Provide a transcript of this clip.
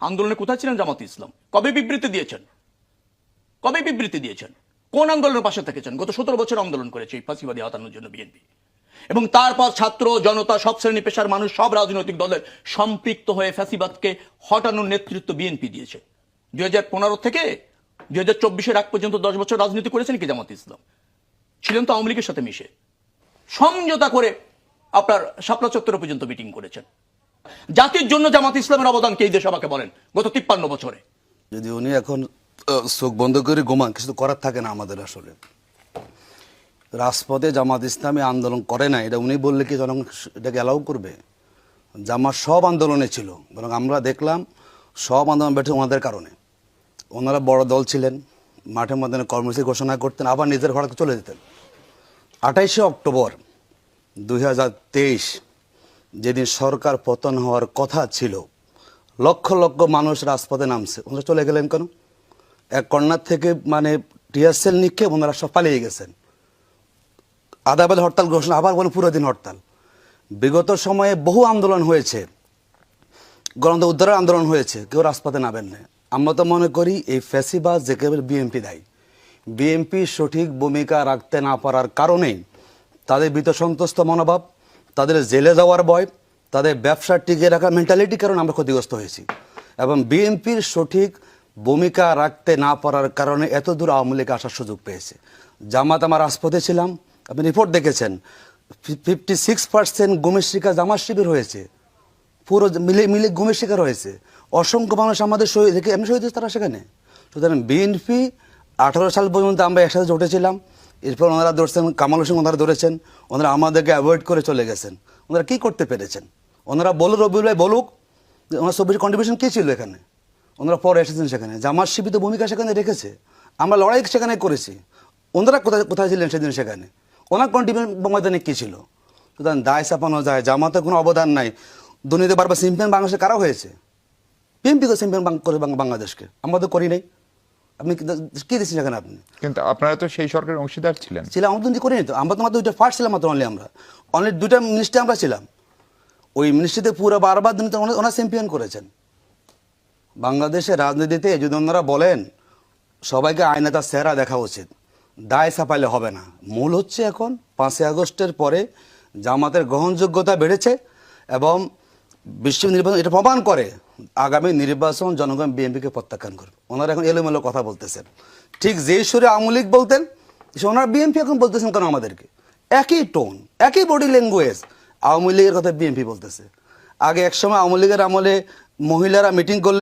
আন্দোলনে কোথায় ছিলেন জামাতে ইসলাম? কবে বিবৃতি দিয়েছেন? কবে বিবৃতি দিয়েছেন? কোন আন্দোলনের পাশে থেকেছেন? গত 17 বছর আন্দোলন করেছে এই ফাঁসিবাদী হটানোর জন্য বিএনপি, এবং তারপর ছাত্র জনতা সব শ্রেণী পেশার মানুষ সব রাজনৈতিক দলের সম্পৃক্ত হয়ে ফ্যাসিবাদকে হটানোর নেতৃত্ব বিএনপি দিয়েছে। 2015 থেকে 2024-এর আগ পর্যন্ত 10 বছর রাজনীতি করেছেন কি জামাতে ইসলাম? ছিলেন তো আওয়ামী লীগের সাথে মিশে, সমঝোতা করে আপনার শাপলা চত্বর পর্যন্ত মিটিং করেছেন। জাতির জন্য জামাত ইসলামের অবদানকে এই দেশ আমাকে বলেন গত 53 বছরে। যদি উনি এখন চোখ বন্ধ করে ঘুমান, কিছু করার থাকে না আমাদের। আসলে রাজপথে জামাত ইসলামী আন্দোলন করে না, এটা উনি বললে কি জনগণ এটাকে অ্যালাউ করবে? জামাত সব আন্দোলনে ছিল, বরং আমরা দেখলাম সব আন্দোলন বেঠে ওনাদের কারণে। ওনারা বড় দল ছিলেন, মাঠে ময়দানে কর্মসূচি ঘোষণা করতেন, আবার নিজের ঘরে চলে যেতেন। 28শে অক্টোবর 2023 যেদিন সরকার পতন হওয়ার কথা ছিল, লক্ষ লক্ষ মানুষ রাজপথে নামছে, ওনারা চলে গেলেন কেন? এক কর্নার থেকে মানে টিয়ারসেল নিক্ষেপ ওনারা সব পালিয়ে গেছেন। আদাবাদ হরতাল ঘোষণা, আবার বলে পুরো দিন হরতাল। বিগত সময়ে বহু আন্দোলন হয়েছে, গণতন্ত্র উদ্ধারের আন্দোলন হয়েছে, কেউ রাজপথে নামেন না। আমরা তো মনে করি এই ফ্যাসিবাদ যে কেবল বিএনপি দায়ী। বিএনপি সঠিক ভূমিকা রাখতে না পারার কারণেই তাদের ভীতসন্ত্রস্ত মনোভাব, তাদের জেলে যাওয়ার ভয়, তাদের ব্যবসা টিকিয়ে রাখার মেন্টালিটির কারণে আমরা ক্ষতিগ্রস্ত হয়েছি। এবং বিএনপির সঠিক ভূমিকা রাখতে না পারার কারণে এত দূর আওয়ামী লীগ আসার সুযোগ পেয়েছে। জামাত আমার রাজপথে ছিলাম, আপনি রিপোর্ট দেখেছেন, 56% গুমের শিকার জামাত শিবির হয়েছে, পুরো মিলে গুমের শিকার হয়েছে। অসংখ্য মানুষ আমাদের শহীদ এমনি শহীদ হয়েছে তারা সেখানে। সুতরাং বিএনপি 18 সাল পর্যন্ত আমরা একসাথে জোটেছিলাম, এরপর ওনারা ধরছেন, কামাল হোসেন ওনারা ধরেছেন, ওনারা আমাদেরকে অ্যাভয়েড করে চলে গেছেন। ওনারা কী করতে পেরেছেন? ওনারা বলুক, রবিউল ভাই বলুক, ওনার সব কন্ট্রিবিউশন কী ছিল এখানে? ওনারা পরে এসেছেন সেখানে, জামাত শিবির তো ভূমিকা সেখানে রেখেছে, আমরা লড়াই সেখানে করেছি। ওনারা কোথায় কোথায় ছিলেন সেদিন সেখানে? ওনার কন্ট্রিবিউশন ময়দানে কী ছিল? সুতরাং দায় চাপানো যায়, জামাতের কোনো অবদান নাই। দুর্নীতি বারবার চ্যাম্পিয়ন বাংলাদেশে কারা হয়েছে? বিএনপি তো চ্যাম্পিয়ন করে বাংলাদেশকে, আমরা তো করি নাই। আপনি কী দিচ্ছেন সেখানে? আপনি কিন্তু আপনারা তো সেই সরকারের অংশীদার ছিলেন। আমরা দুর্নীতি করিনি তো, আমরা তো মাত্র 2টা ফার্স্ট ছিলাম, মাত্র অনলি 2টা মিনিস্ট্রি আমরা ছিলাম। ওই মিনিস্ট্রিতে পুরো বারবার দুর্নীতি ওনারা চ্যাম্পিয়ন করেছেন। বাংলাদেশের রাজনীতিতে যদি ওনারা বলেন সবাইকে আয়না তার চেহারা দেখা উচিত, দায় চাপাইলে হবে না। মূল হচ্ছে এখন 5ই আগস্টের পরে জামাতের গ্রহণযোগ্যতা বেড়েছে এবং বিশ্ব নির্বাচন এটা প্রমাণ করে আগামী নির্বাচন জনগণ বিএনপিকে প্রত্যাখ্যান করবে। ওনারা এখন এলোমেলো কথা বলতেছেন, ঠিক যেই সুরে আওয়ামী লীগ বলতেন ওনারা বিএনপি এখন বলতেছেন কেন আমাদেরকে? একই টোন, একই বডি ল্যাঙ্গুয়েজ, আওয়ামী লীগের কথা বিএনপি বলতেছে। আগে একসময় আওয়ামী লীগের আমলে মহিলারা মিটিং করলে